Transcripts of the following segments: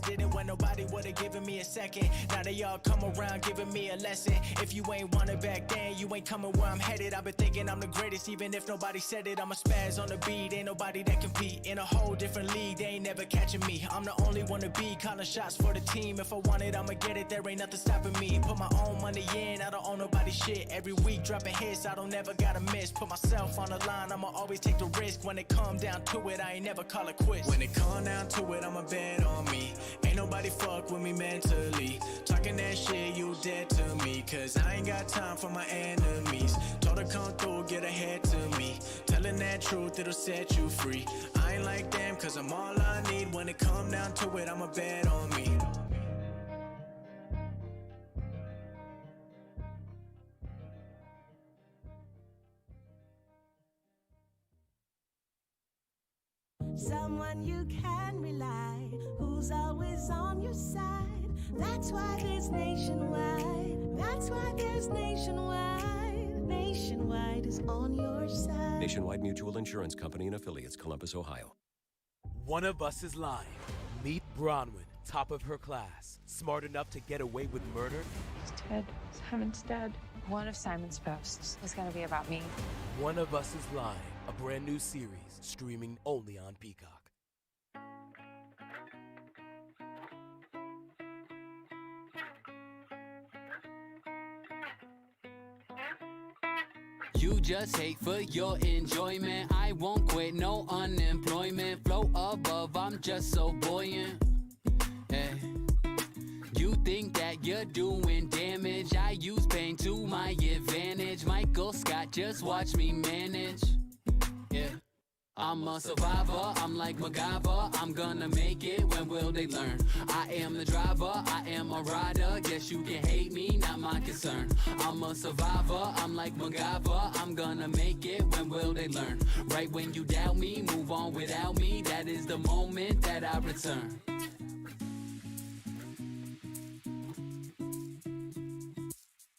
didn't when nobody would've given me a second. Now they all come around giving me a lesson. If you ain't want it back then, you ain't coming where I'm headed. I've been thinking I'm the greatest, even if nobody said it. I'm a spaz on the beat, ain't nobody that compete. In a whole different league, they ain't never catching me. I'm the only one to be calling shots for the team. If I want it, I'ma get it, there ain't nothing stopping me. Put my own money in, I don't owe nobody shit. Every week dropping hits, I don't never gotta miss. Put myself on the line, I'ma always take the risk. When it come down to it, I ain't never call it quits. When it come down to it, I'ma bet on me. Ain't nobody fuck with me mentally. Talking that shit, you dead to me. Cause I ain't got time for my enemies. Told her come through, get ahead to me. Telling that truth, it'll set you free. I ain't like them, cause I'm all I need. When it come down to it, I'ma bet on me. Someone you can rely, who's always on your side. That's why there's Nationwide. That's why there's Nationwide. Nationwide is on your side. Nationwide Mutual Insurance Company and affiliates, Columbus, Ohio. One of us is lying. Meet Bronwyn, top of her class, smart enough to get away with murder. He's dead. Simon's dead. One of Simon's posts is gonna be about me. One of Us is Lying, a brand new series streaming only on Peacock. You just hate for your enjoyment. I won't quit, no unemployment. Flow above, I'm just so buoyant. Hey. You think that you're doing damage. I use pain to my advantage. Michael Scott, just watch me manage. Yeah. I'm a survivor, I'm like MacGyver. I'm gonna make it, when will they learn? I am the driver, I am a rider. Guess you can hate me, not my concern. I'm a survivor, I'm like MacGyver. I'm gonna make it, when will they learn? Right when you doubt me, move on without me. That is the moment that I return.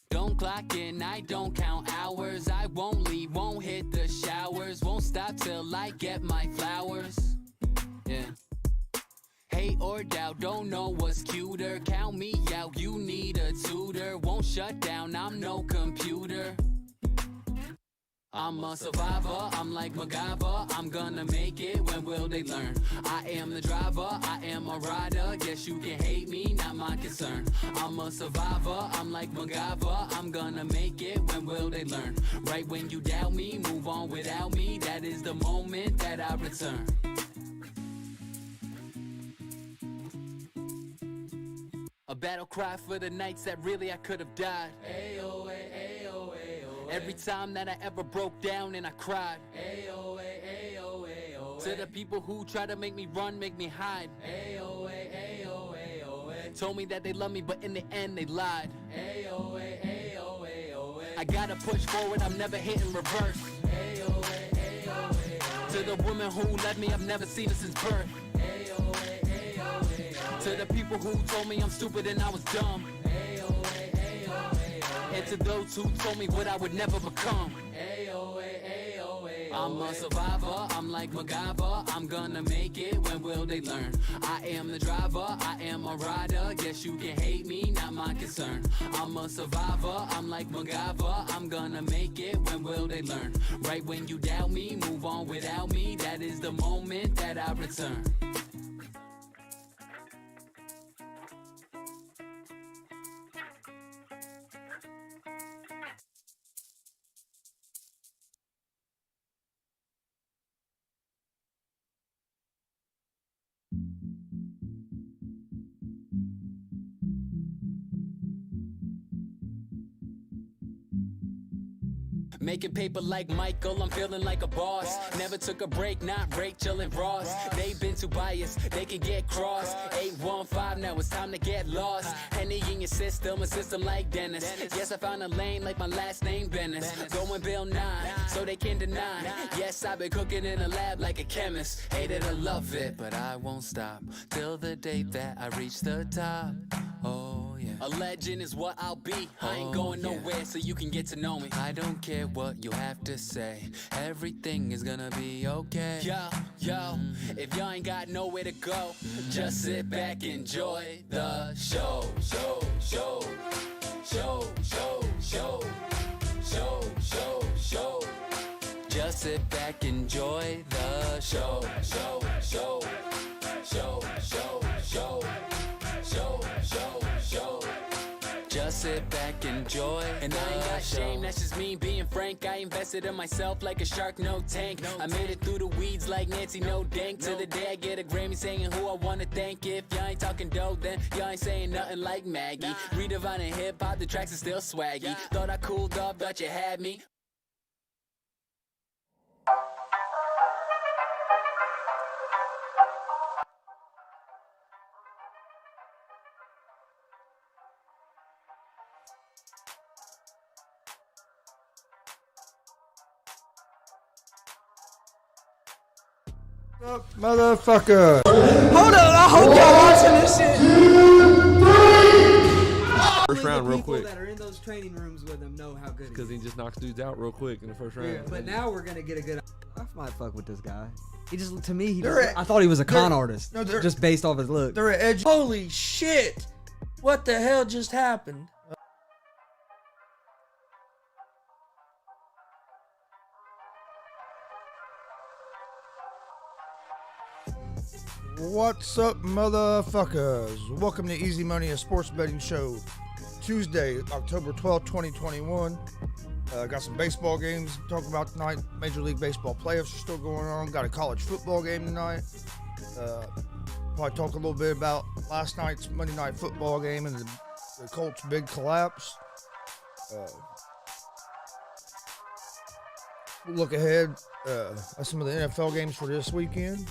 Don't clock in, I don't count hours. I won't leave, won't hit the showers. Won't stop till I get my flowers. Yeah. Hate or doubt, don't know what's cuter. Count me out, you need a tutor. Won't shut down, I'm no computer. I'm a survivor, I'm like MacGyver. I'm gonna make it, when will they learn? I am the driver, I am a rider. Guess you can hate me, not my concern. I'm a survivor, I'm like MacGyver. I'm gonna make it, when will they learn? Right when you doubt me, move on without me. That is the moment that I return. A battle cry for the nights that really I could have died. Ayo, ayo, ayo. Every time that I ever broke down and I cried. Ayo, ayo, ayo. To the people who try to make me run, make me hide. Ayo, ayo, ayo. Told me that they love me, but in the end they lied. Ayo, ayo, ayo. I gotta push forward, I'm never hitting reverse. Ayo, ayo, ayo. To the woman who left me, I've never seen her since birth. Ayo, ayo, ayo. To the people who told me I'm stupid and I was dumb. Ayo, ayo, ayo. And to those who told me what I would never become. Ayo, ayo, ayo. I'm a survivor, I'm like MacGyver. I'm gonna make it, when will they learn? I am the driver, I am a rider. Guess you can hate me, not my concern. I'm a survivor, I'm like MacGyver. I'm gonna make it, when will they learn? Right when you doubt me, move on without me. That is the moment that I return. Making paper like Michael, I'm feeling like a boss. Never took a break, not Rachel and Ross. They've been too biased, they can get crossed. 815, now it's time to get lost. Henny in your system, a system like Dennis. Yes, I found a lane like my last name, Bennis. Going Bill 9, so they can deny. Yes, I've been cooking in a lab like a chemist. Hate it or love it, but I won't stop till the day that I reach the top. Oh yeah. A legend is what I'll be. I ain't going nowhere so you can get to know me. I don't care what you have to say. Everything is gonna be okay. Yo, if y'all ain't got nowhere to go, just sit back, enjoy the show. Just sit back, enjoy the show. Just sit back, enjoy. And I ain't got shame, that's just me being frank. I invested in myself like a shark, no tank. I made it through the weeds like Nancy, no dank. To the day I get a Grammy saying who I wanna thank. If y'all ain't talking dope, then y'all ain't saying nothing like Maggie. Redefining hip hop, the tracks are still swaggy. Thought I cooled off, thought you had me. Up, motherfucker. Hold up, I hope y'all watching this shit. First round, real quick. People that are in those training rooms with him know how good Because he just knocks dudes out real quick in the first round. Yeah, but now we're gonna get a good. I might fuck with this guy. He just, to me, They're I thought he was a con they're- artist. no, they're- just based off his look. They're an edge. Holy shit! What the hell just happened? What's up, motherfuckers? Welcome to Easy Money, a sports betting show. Tuesday, October 12th, 2021. Got some baseball games to talk about tonight. Major League Baseball playoffs are still going on. Got a college football game tonight. Probably talk a little bit about last night's Monday Night Football game and the Colts' big collapse. We'll look ahead at some of the NFL games for this weekend.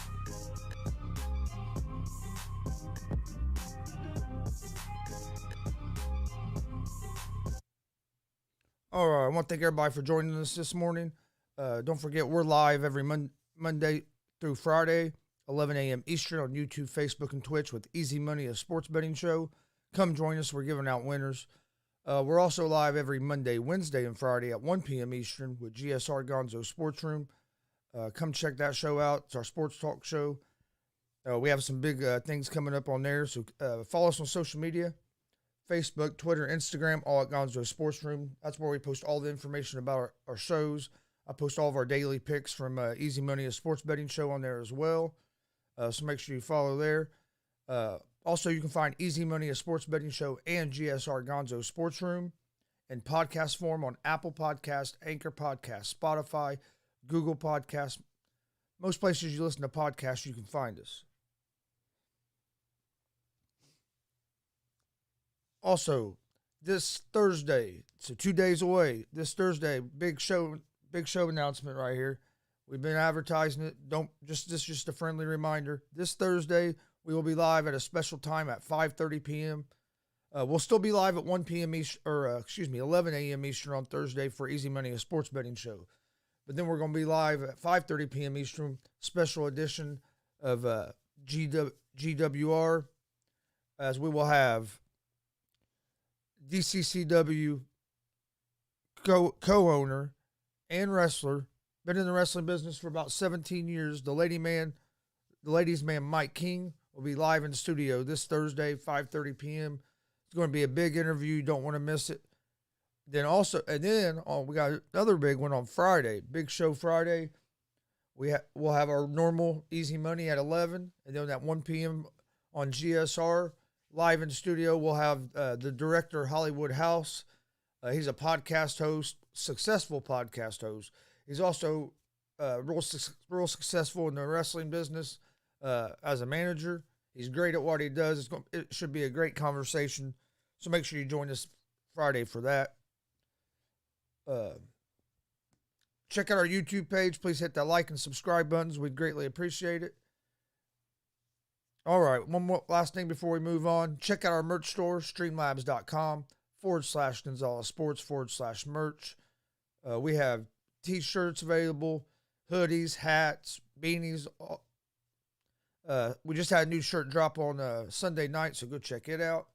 All right, I want to thank everybody for joining us this morning. Don't forget, we're live every Monday through Friday, 11 a.m. Eastern on YouTube, Facebook, and Twitch with Easy Money, a sports betting show. Come join us. We're giving out winners. We're also live every Monday, Wednesday, and Friday at 1 p.m. Eastern with GSR Gonzo Sports Room. Come check that show out. It's our sports talk show. We have some big things coming up on there, so follow us on social media. Facebook, Twitter, Instagram, all at Gonzo Sports Room. That's where we post all the information about our shows. I post all of our daily picks from Easy Money, a sports betting show on there as well. So make sure you follow there. Also, you can find Easy Money, a sports betting show, and GSR Gonzo Sports Room in podcast form on Apple Podcast, Anchor Podcast, Spotify, Google Podcast. Most places you listen to podcasts, you can find us. Also, this Thursday, so 2 days away, this Thursday, big show announcement right here. We've been advertising it. This is just a friendly reminder. This Thursday, we will be live at a special time at 5:30 p.m. We'll still be live at 1 p.m. 11 a.m. Eastern on Thursday for Easy Money, a sports betting show. But then we're going to be live at 5:30 p.m. Eastern, special edition of GWR, as we will have DCCW co-owner and wrestler, been in the wrestling business for about 17 years. The ladies' man Mike King will be live in the studio this Thursday, 5:30 p.m. It's going to be a big interview. You don't want to miss it. We got another big one on Friday, big show Friday. We'll have our normal Easy Money at 11, and then at 1 p.m. on GSR. Live in studio, we'll have the director, Hollywood House. He's a podcast host, successful podcast host. He's also real successful in the wrestling business as a manager. He's great at what he does. It should be a great conversation. So make sure you join us Friday for that. Check out our YouTube page. Please hit that like and subscribe buttons. We'd greatly appreciate it. All right, one more last thing before we move on. Check out our merch store, streamlabs.com/Gonzalez Sports/merch. We have t-shirts available, hoodies, hats, beanies. We just had a new shirt drop on Sunday night, so go check it out.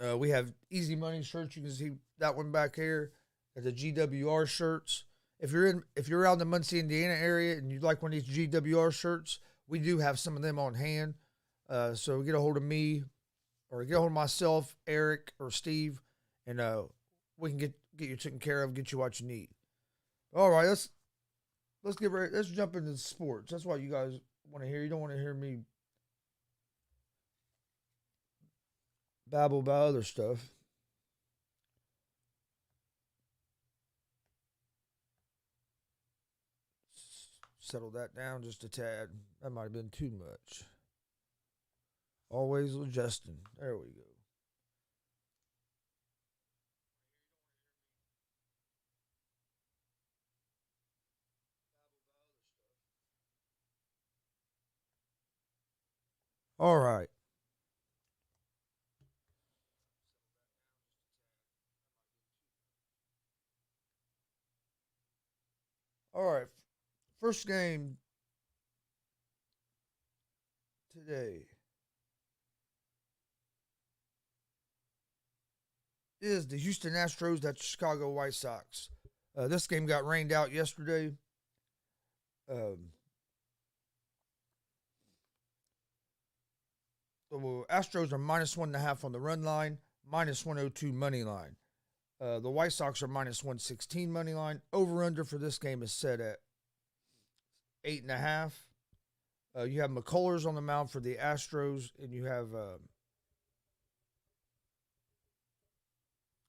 We have Easy Money shirts. You can see that one back here. The GWR shirts. If you're around the Muncie, Indiana area and you'd like one of these GWR shirts, we do have some of them on hand. So get a hold of me or get a hold of myself, Eric, or Steve, and we can get you taken care of, get you what you need. All right, let's jump into sports. That's what you guys want to hear. You don't want to hear me babble about other stuff. Settle that down just a tad. That might have been too much. Always adjusting. There we go. All right. All right. First game today is the Houston Astros at Chicago White Sox. This game got rained out yesterday. The Astros are -1.5 on the run line, -102 money line. The White Sox are -116 money line. Over/under for this game is set at 8.5. You have McCullers on the mound for the Astros, and you have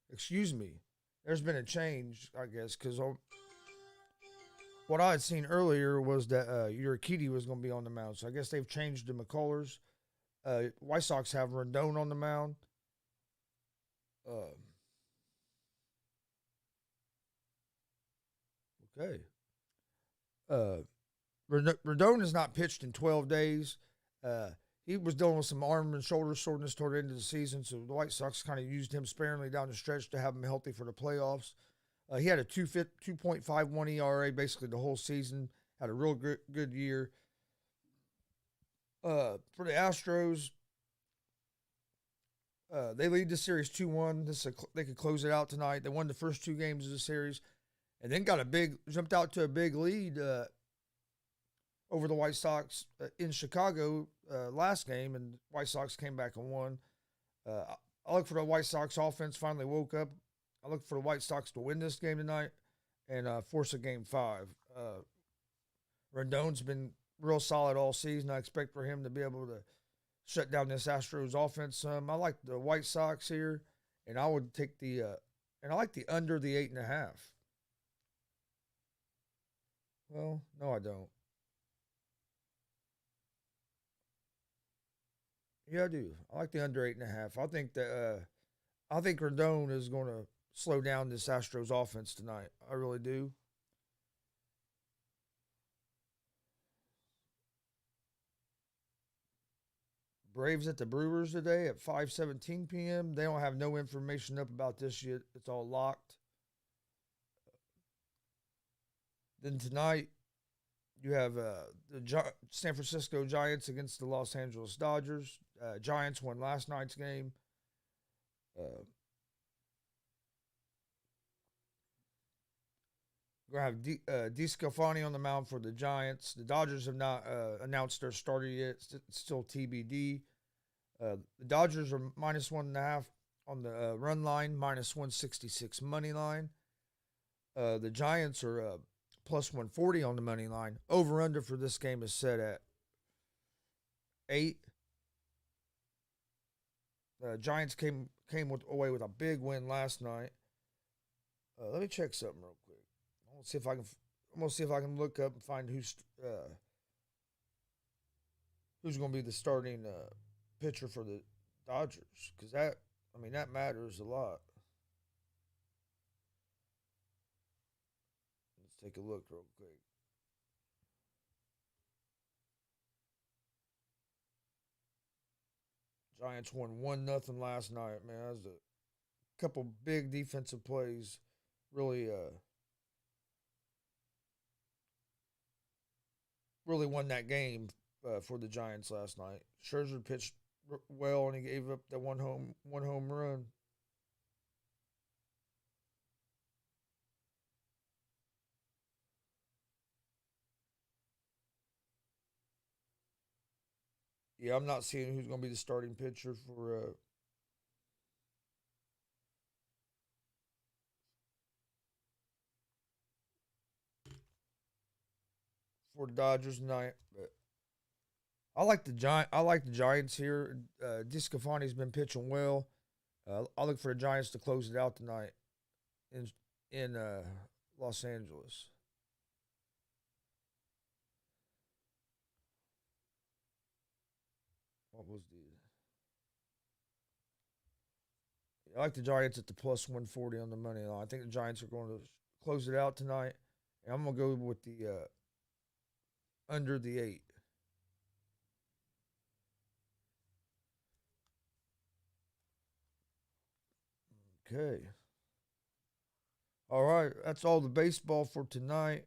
excuse me. There's been a change, I guess, because what I had seen earlier was that Urquidy was going to be on the mound. So I guess they've changed to McCullers. White Sox have Rendon on the mound. Okay. Rendon has not pitched in 12 days. He was dealing with some arm and shoulder soreness toward the end of the season, so the White Sox kind of used him sparingly down the stretch to have him healthy for the playoffs. He had a 2.51 ERA basically the whole season. Had a real good year. For the Astros, they lead the series 2-1. They could close it out tonight. They won the first two games of the series, and then jumped out to a big lead over the White Sox in Chicago last game, and White Sox came back and won. I look for the White Sox offense finally woke up. I look for the White Sox to win this game tonight and force a game 5. Rendon's been real solid all season. I expect for him to be able to shut down this Astros offense some. I like the White Sox here, and I would take and I like the under the 8.5. Well, no, I don't. Yeah, I do. I like the under 8.5. I think Rendon is going to slow down this Astros offense tonight. I really do. Braves at the Brewers today at 5:17 p.m. They don't have no information up about this yet. It's all locked. Then tonight, you have the San Francisco Giants against the Los Angeles Dodgers. Giants won last night's game. We're going to have DeSclafani on the mound for the Giants. The Dodgers have not announced their starter yet. It's still TBD. The Dodgers are -1.5 on the run line, -166 money line. The Giants are +140 on the money line. Over/under for this game is set at 8. Giants came away with a big win last night. Let me check something real quick. I'm gonna see if I can look up and find who's going to be the starting pitcher for the Dodgers, because that matters a lot. Let's take a look real quick. Giants won 1-0 last night, man. That was a couple big defensive plays. Really won that game for the Giants last night. Scherzer pitched well, and he gave up that one home run. Yeah, I'm not seeing who's going to be the starting pitcher for the Dodgers tonight. But I like the Giants here. DeSclafani's been pitching well. I look for the Giants to close it out tonight in Los Angeles. What was I like the Giants at the plus 140 on the money line. I think the Giants are going to close it out tonight. And I'm going to go with the under the 8. Okay. All right. That's all the baseball for tonight.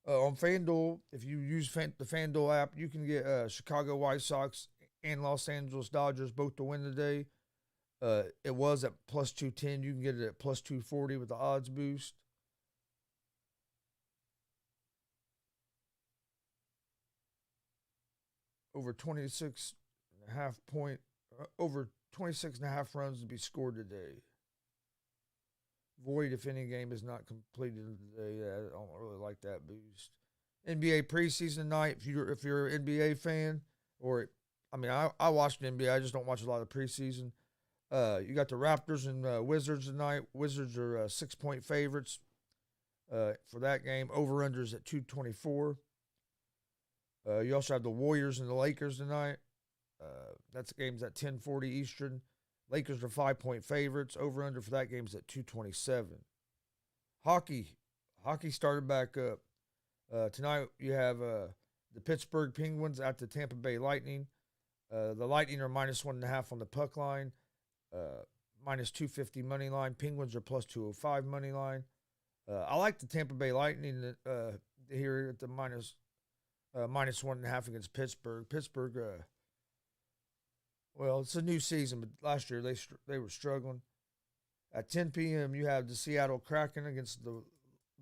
On FanDuel, if you use the FanDuel app, you can get Chicago White Sox and Los Angeles Dodgers both to win today. It was at plus 210. You can get it at plus 240 with the odds boost. Over 26.5 runs to be scored today. Void if any game is not completed today. I don't really like that boost. NBA preseason night. If you're an NBA fan, I watch the NBA. I just don't watch a lot of preseason. You got the Raptors and Wizards tonight. Wizards are 6-point favorites for that game. Over-unders at 224. You also have the Warriors and the Lakers tonight. That's game's at 10:40 Eastern. Lakers are 5-point favorites. Over-under for that game's at 227. Hockey started back up. Tonight you have the Pittsburgh Penguins at the Tampa Bay Lightning. The Lightning are minus 1.5 on the puck line. Minus 250 money line. Penguins are plus 205 money line. I like the Tampa Bay Lightning here at the minus 1.5 against Pittsburgh. Pittsburgh, it's a new season, but last year they were struggling. At 10 p.m., you have the Seattle Kraken against the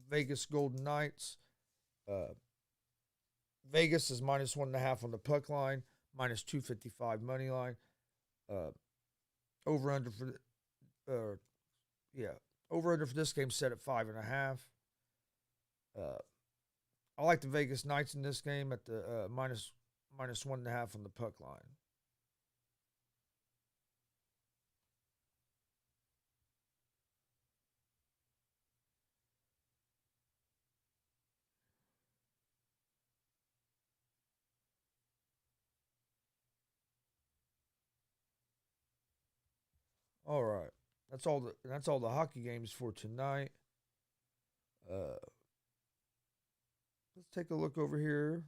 Vegas Golden Knights. Vegas is minus 1.5 on the puck line, minus 255 money line. Over-under for this game set at 5.5. I like the Vegas Knights in this game at the minus 1.5 on the puck line. All right, that's all the hockey games for tonight. Let's take a look over here.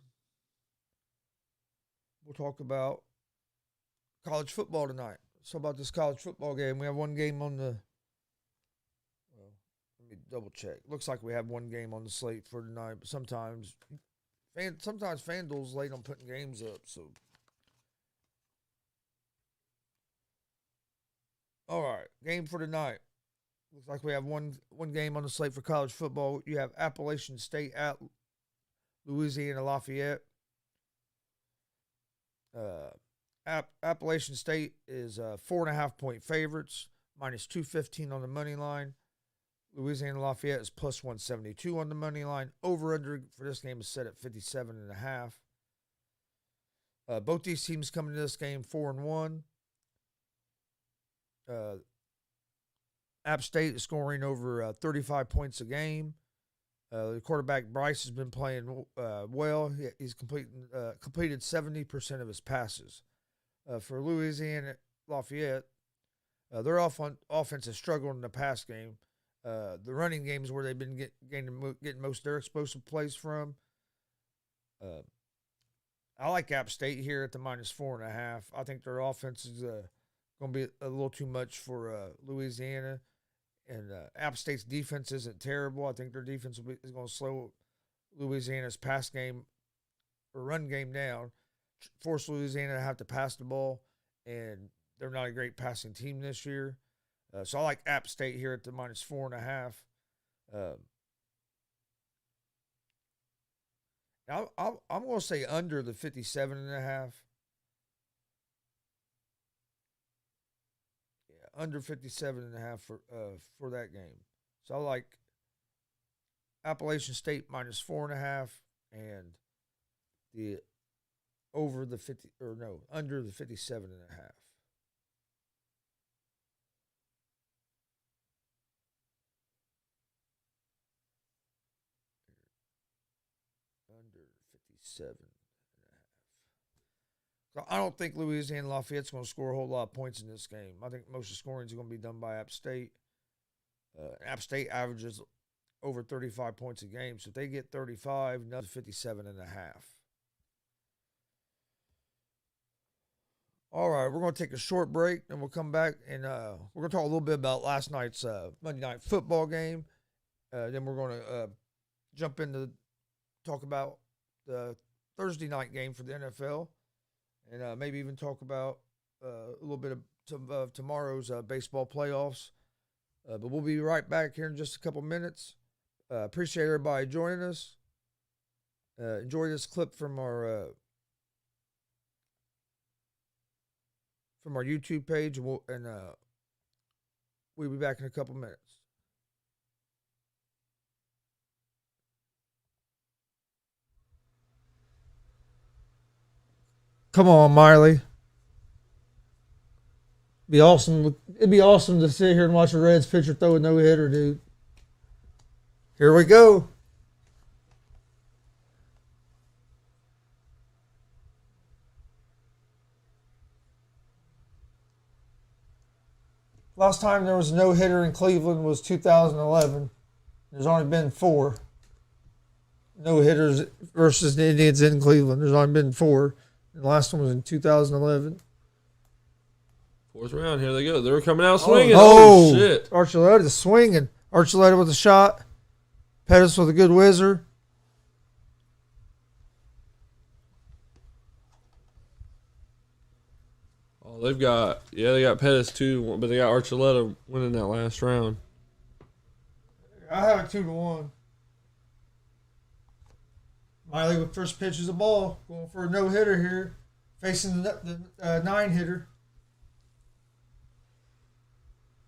We'll talk about college football tonight. So about this college football game, we have one game on the. Well, let me double check. Looks like we have one game on the slate for tonight, but sometimes FanDuel's late on putting games up. So, all right, game for tonight. Looks like we have one game on the slate for college football. You have Appalachian State at Louisiana Lafayette. Appalachian State is 4.5-point favorites, minus 215 on the money line. Louisiana Lafayette is plus 172 on the money line. Over-under for this game is set at 57.5. Both these teams coming to this game 4-1. App State is scoring over 35 points a game. The quarterback Bryce has been playing well. He's completed 70% of his passes. For Louisiana Lafayette, their offense is struggling in the pass game. The running game is where they've been getting most of their explosive plays from. I like App State here at the minus 4.5. I think their offense is going to be a little too much for Louisiana. And App State's defense isn't terrible. I think their defense is going to slow Louisiana's pass game or run game down, force Louisiana to have to pass the ball. and they're not a great passing team this year. So I like App State here at the -4.5. I'm going to say under the 57.5. Yeah, under 57.5 for that game. So I like Appalachian State -4.5 and the under the 57.5. Under 57.5. So I don't think Louisiana Lafayette's going to score a whole lot of points in this game. I think most of the scoring is going to be done by App State. App State averages over 35 points a game. So if they get 35, another 57.5. All right, we're going to take a short break, and we'll come back, and we're going to talk a little bit about last night's Monday Night Football game. Then we're going to jump into talk about the Thursday night game for the NFL, and maybe even talk about a little bit of tomorrow's baseball playoffs. But we'll be right back here in just a couple minutes. Appreciate everybody joining us. Enjoy this clip from our YouTube page, and we'll be back in a couple minutes. Come on, Miley. Be awesome. It'd be awesome to sit here and watch a Reds pitcher throw a no-hitter, dude. Here we go. Last time there was a no-hitter in Cleveland was 2011. There's only been 4 no-hitters versus the Indians in Cleveland. There's only been 4. And the last one was in 2011. 4th round. Here they go. They're coming out swinging. Oh, Shit. Archuleta swinging. Archuleta with a shot. Pettis with a good whizzer. Oh, they got Pettis too, but they got Archuleta winning that last round. I have it 2-1. Miley with first pitch is a ball. Going for a no-hitter here. Facing the 9-hitter.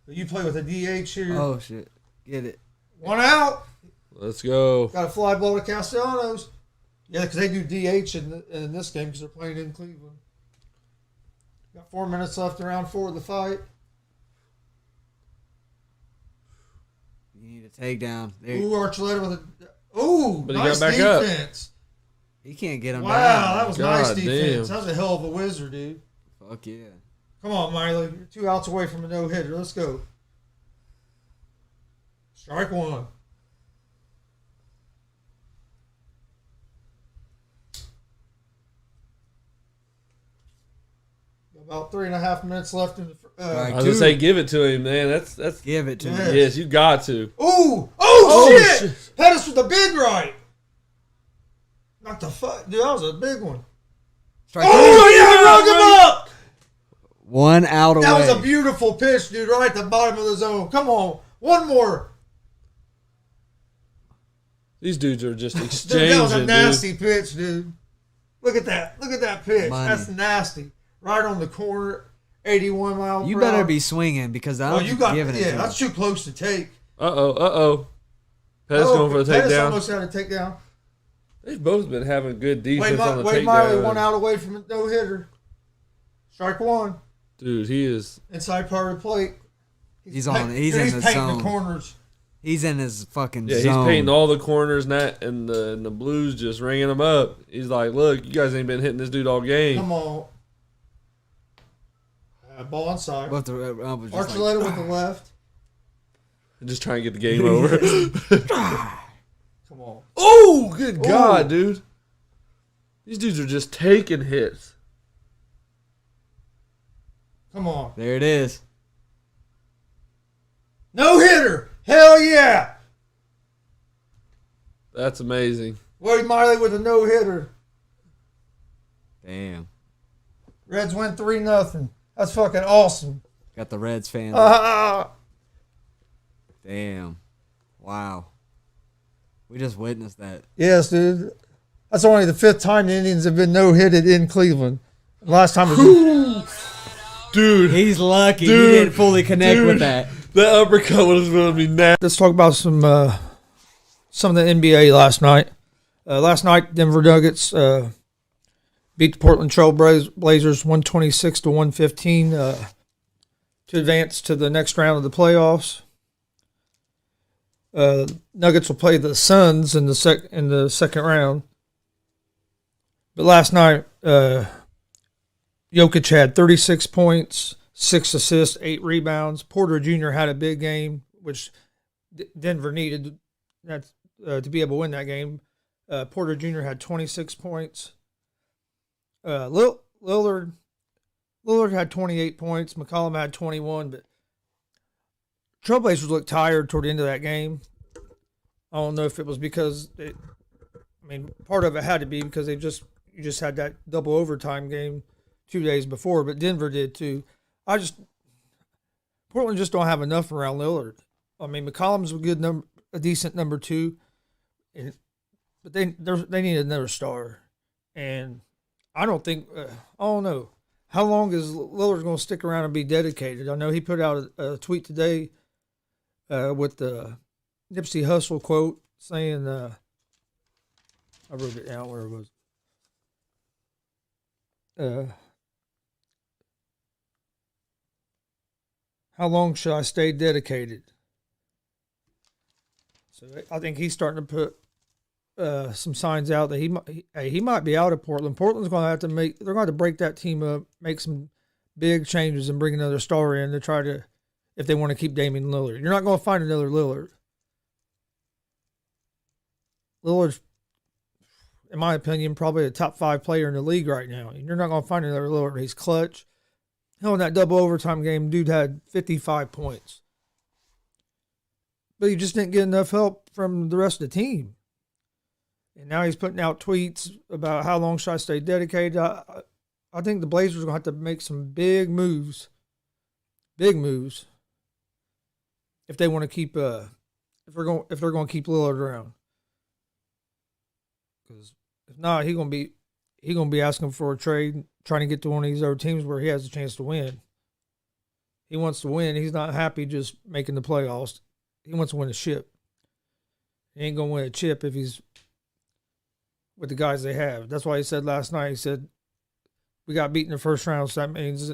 But you play with a DH here. Oh, shit. Get it. 1 out. Let's go. Got a fly ball to Castellanos. Yeah, because they do DH in this game because they're playing in Cleveland. Got 4 minutes left in round 4 of the fight. You need a takedown. There. Ooh, Archuleta with a... Ooh, But he nice got back up. defense. He can't get him down. Wow, that was nice God defense. damn. That was a hell of a whizzer, dude. Fuck yeah. Come on, Miley. You're 2 outs away from a no-hitter. Let's go. Strike 1. About 3.5 minutes left in the. Right. I was gonna say, give it to him, man. That's Give it to Yeah. him. yes, you got to. Ooh! Oh, Oh, shit! shit. Pettis with the big right. Not the fuck, dude. That was a big one. Strike Oh, three. yeah, rung him up. 1 out away. That was a beautiful pitch, dude. Right at the bottom of the zone. Come on, one more. These dudes are just Dude, exchanging, that was a dude. nasty pitch, dude. Look at that. Look at that pitch. Money. That's nasty. Right on the corner. 81 miles You per better hour. be swinging because I Oh, don't you got giving it yeah. to That's him. too close to take. Pettis going for the Pettis takedown. almost had a takedown. They've both been having good defense on the Wade Miley takedown. 1 out away from a no hitter. Strike 1. Dude, he is. Inside part of the plate. He's in the painting zone. the corners. He's in his fucking Yeah, zone. he's painting all the corners and the Blues just ringing them up. He's like, look, you guys ain't been hitting this dude all game. Come on. Ball inside. But the, was just Archuleta like, with the left. Just trying to get the game over. Come on. Oh, good God, Ooh. dude. These dudes are just taking hits. Come on. There it is. No hitter. Hell yeah. That's amazing. Wade Miley with a no hitter. Damn. Reds win 3-0. That's fucking awesome. Got the Reds fans. Damn. Wow. We just witnessed that. Yes, dude. That's only the 5th time the Indians have been no-hitted in Cleveland. Last time was... Dude. He's lucky Dude. he didn't fully connect with that. That uppercut was going to be nasty. Let's talk about some of the NBA last night. Last night, Denver Nuggets beat the Portland Trail Blazers 126-115 to advance to the next round of the playoffs. Nuggets will play the Suns in the second round. But last night, Jokic had 36 points, 6 assists, 8 rebounds. Porter Jr. had a big game, which Denver needed to be able to win that game. Porter Jr. had 26 points. Lillard had 28 points. McCollum had 21, but Trailblazers looked tired toward the end of that game. I don't know if it was because part of it had to be because you just had that double overtime game 2 days before, but Denver did too. Portland just don't have enough around Lillard. McCollum's a decent number 2, but they need another star, and I don't know. How long is Lillard going to stick around and be dedicated? I know he put out a tweet today with the Nipsey Hussle quote saying, I wrote it down where it was. How long should I stay dedicated? So I think he's starting to put some signs out that he might be out of Portland. Portland's going to have to they're going to break that team up, make some big changes, and bring another star in to try to, if they want to keep Damian Lillard. You're not going to find another Lillard. Lillard's, in my opinion, probably a top 5 player in the league right now. You're not going to find another Lillard. He's clutch. Hell, in that double overtime game, dude had 55 points. But he just didn't get enough help from the rest of the team. And now he's putting out tweets about how long should I stay dedicated. I think the Blazers are going to have to make some big moves. Big moves. If they want to keep if they're going to keep Lillard around. Because if not, he's going to be asking for a trade, trying to get to one of these other teams where he has a chance to win. He wants to win. He's not happy just making the playoffs. He wants to win a chip. He ain't going to win a chip if he's with the guys they have. That's why he said last night, he said, we got beat in the first round, so that means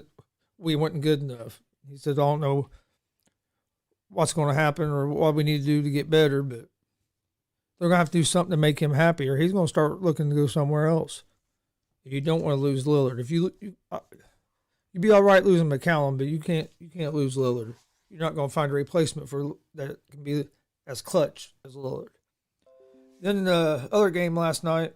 we weren't good enough. He said, I don't know what's going to happen or what we need to do to get better, but they're going to have to do something to make him happy, or he's going to start looking to go somewhere else. You don't want to lose Lillard. If you'd be all right losing McCallum, but you can't lose Lillard. You're not going to find a replacement for that can be as clutch as Lillard. Then the other game last night,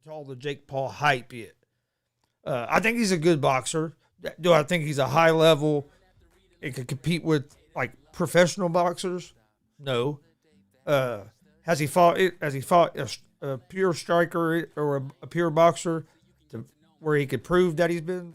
all the Jake Paul hype yet. I think he's a good boxer. Do I think he's a high level and can compete with like professional boxers? No. Has he fought a pure striker or a pure boxer where he could prove that he's been?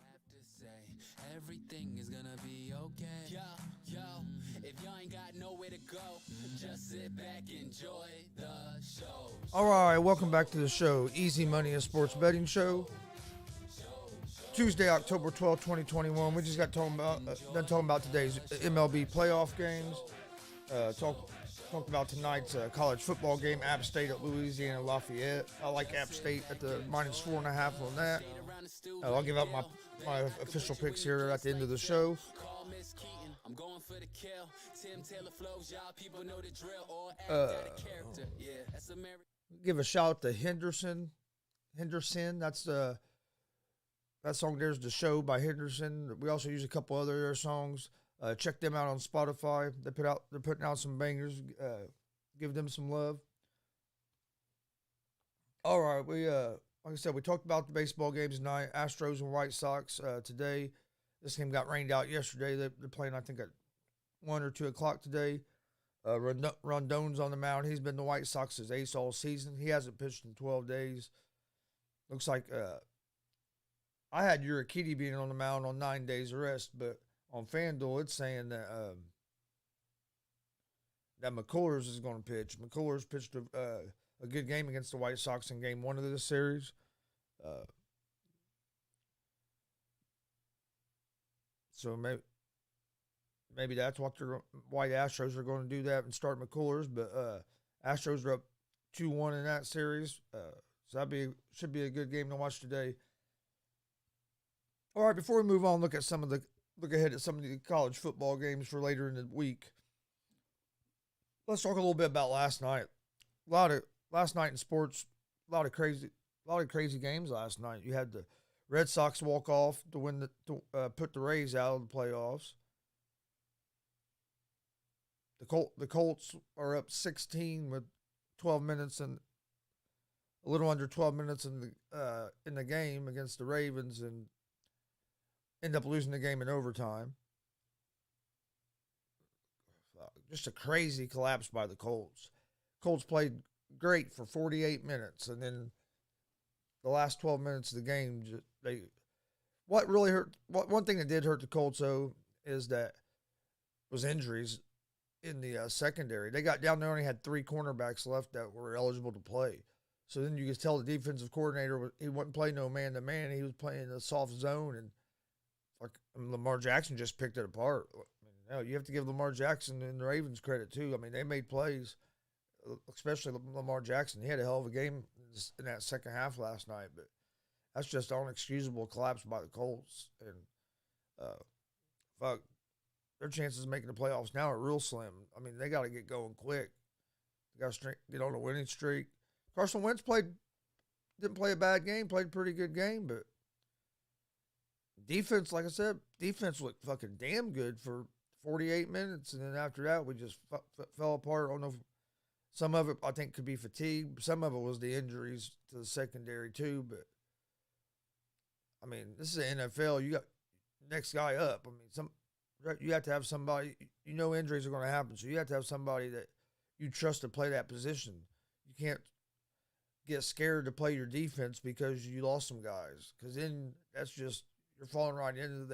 All right, welcome back to the show. Easy Money, a sports betting show. Tuesday, October 12th, 2021. We just got done talking about today's MLB playoff games. Talked about tonight's college football game, App State at Louisiana Lafayette. I like App State at the -4.5 on that. I'll give out my official picks here at the end of the show. Give a shout out to Henderson. That's that song. There's the show by Henderson. We also use a couple other of their songs. Check them out on Spotify. They're putting out some bangers. Give them some love. All right, like I said, we talked about the baseball games tonight. Astros and White Sox today. This game got rained out yesterday. They're playing, I think, at 1 or 2 o'clock today. Rondon's on the mound. He's been the White Sox's ace all season. He hasn't pitched in 12 days. Looks like I had Urquidy being on the mound on 9 days rest, but on FanDuel it's saying that that McCullers is going to pitch. McCullers pitched a good game against the White Sox in Game 1 of this series. So maybe that's what why the Astros are going to do that and start McCullers. But Astros are up 2-1 in that series. So should be a good game to watch today. All right, before we move on, look ahead at some of the college football games for later in the week. Let's talk a little bit about last night. Last night in sports, a lot of crazy games last night. You had the Red Sox walk off to put the Rays out of the playoffs. The Colts are up 16 with 12 minutes and a little under 12 minutes in the game against the Ravens and end up losing the game in overtime. Just a crazy collapse by the Colts. Colts played great for 48 minutes, and then the last 12 minutes of the game, what really hurt. One thing that did hurt the Colts though is that was injuries in the secondary. They got down there, only had 3 cornerbacks left that were eligible to play. So then you could tell the defensive coordinator he wasn't playing no man to man. He was playing a soft zone, and Lamar Jackson just picked it apart. You have to give Lamar Jackson and the Ravens credit too. I mean, they made plays, especially Lamar Jackson. He had a hell of a game in that second half last night, but that's just an unexcusable collapse by the Colts. And their chances of making the playoffs now are real slim. I mean, they got to get going quick. They got to get on a winning streak. Carson Wentz didn't play a bad game, played a pretty good game, but defense, like I said, defense looked fucking damn good for 48 minutes, and then after that, we just fell apart. I don't know if some of it, I think, could be fatigue. Some of it was the injuries to the secondary, too, but, I mean, this is the NFL. You got next guy up. I mean, you have to have somebody, injuries are going to happen, so you have to have somebody that you trust to play that position. You can't get scared to play your defense because you lost some guys, because then that's just, you're falling right into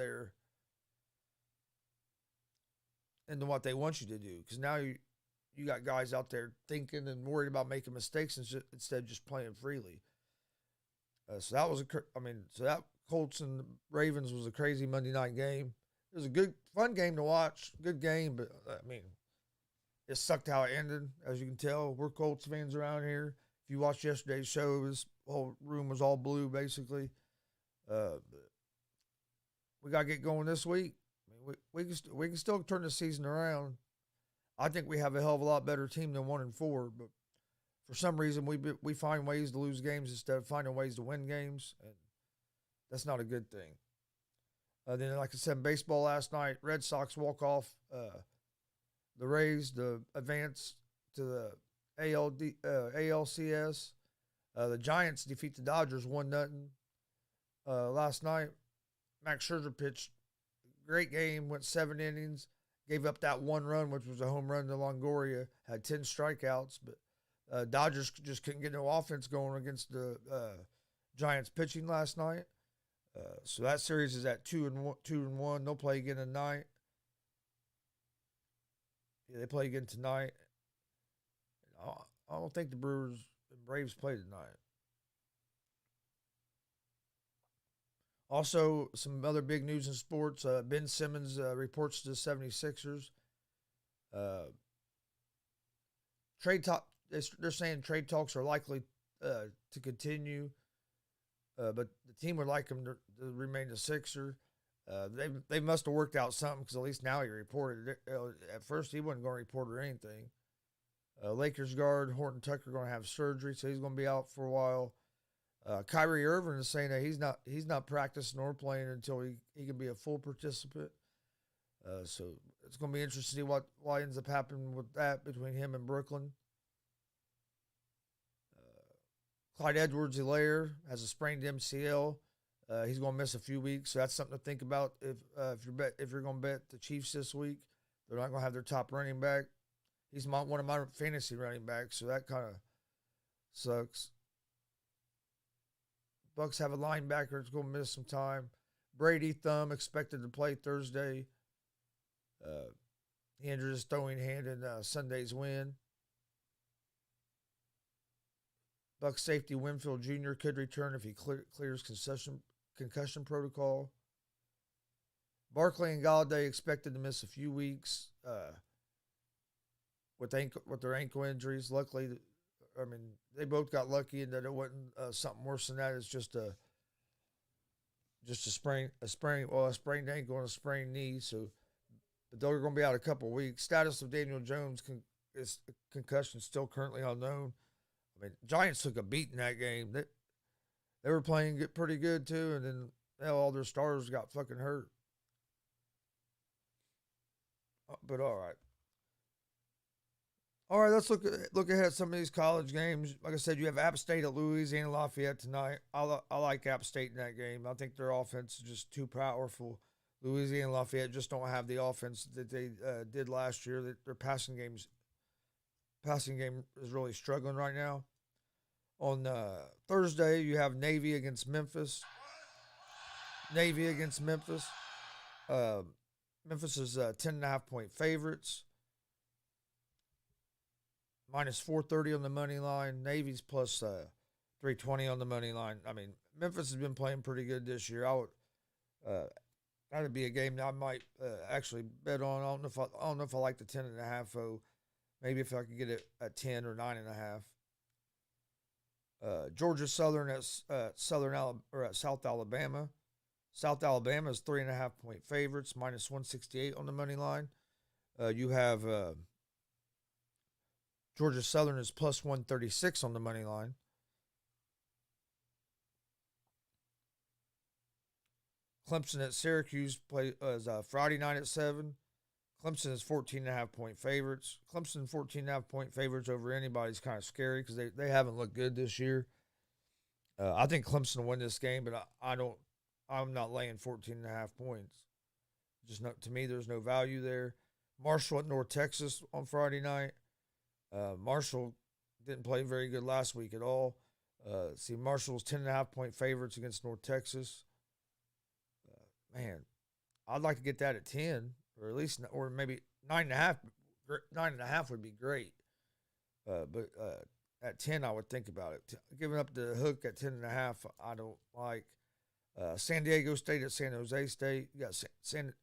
what they want you to do, because now you got guys out there thinking and worried about making mistakes instead of just playing freely. So that Colts and Ravens was a crazy Monday night game. It was a good, fun game to watch, good game, but I mean, it sucked how it ended. As you can tell, we're Colts fans around here. If you watched yesterday's show, this whole room was all blue, basically. But we got to get going this week. I mean, we can still turn the season around. I think we have a hell of a lot better team than 1-4, but for some reason we find ways to lose games instead of finding ways to win games, and that's not a good thing. Then, like I said, baseball last night, Red Sox walk off the Rays to advance to the ALCS. The Giants defeat the Dodgers 1-0 last night. Max Scherzer pitched great game, went 7 innings, gave up that 1 run, which was a home run to Longoria, had 10 strikeouts, but Dodgers just couldn't get no offense going against the Giants pitching last night. So that series is at 2-1. They'll play again tonight. Yeah, they play again tonight. I don't think the Brewers and Braves play tonight. Also, some other big news in sports. Ben Simmons reports to the 76ers. They're saying trade talks are likely to continue, but the team would like him to remain a Sixer. They must have worked out something, because at least now he reported it. At first, he wasn't going to report or anything. Lakers guard Horton Tucker going to have surgery, so he's going to be out for a while. Kyrie Irving is saying that he's not practicing or playing until he can be a full participant. So it's going to be interesting to see what ends up happening with that between him and Brooklyn. Clyde Edwards-Helaire has a sprained MCL. He's going to miss a few weeks, so that's something to think about. If you're going to bet the Chiefs this week, they're not going to have their top running back. He's one of my fantasy running backs, so that kind of sucks. Bucks have a linebacker that's going to miss some time. Brady Thumb expected to play Thursday. He injured his throwing hand in Sunday's win. Bucks safety Winfield Jr. could return if he clears concussion protocol. Barkley and Galladay expected to miss a few weeks with their ankle injuries. Luckily, they both got lucky in that it wasn't something worse than that. It's just a sprained ankle and a sprained knee. So, but they're going to be out a couple of weeks. Status of Daniel Jones is concussion still currently unknown. Giants took a beat in that game. They were playing pretty good too, and then all their stars got fucking hurt. But all right. All right, let's look ahead at some of these college games. Like I said, you have App State at Louisiana Lafayette tonight. I like App State in that game. I think their offense is just too powerful. Louisiana Lafayette just don't have the offense that they did last year. Their passing game is really struggling right now. On Thursday, you have Navy against Memphis. Memphis is 10.5-point favorites. Minus 430 on the money line. Navy's plus 320 on the money line. Memphis has been playing pretty good this year. That would be a game that I might actually bet on. I don't know if I like the 10.5. So maybe if I could get it at 10 or 9.5. Georgia Southern at South Alabama. South Alabama is 3.5-point favorites, minus 168 on the money line. You have Georgia Southern is plus 136 on the money line. Clemson at Syracuse is Friday night at 7. Clemson is 14.5-point favorites. Clemson 14.5-point favorites over anybody's kind of scary because they haven't looked good this year. I think Clemson will win this game, but I'm not laying 14.5 points. To me, there's no value there. Marshall at North Texas on Friday night. Marshall didn't play very good last week at all. Marshall's 10.5-point favorites against North Texas. Man, I'd like to get that at 10. Or maybe 9.5. 9.5 would be great. But at 10, I would think about it. Giving up the hook at 10.5, I don't like. San Diego State at San Jose State. You got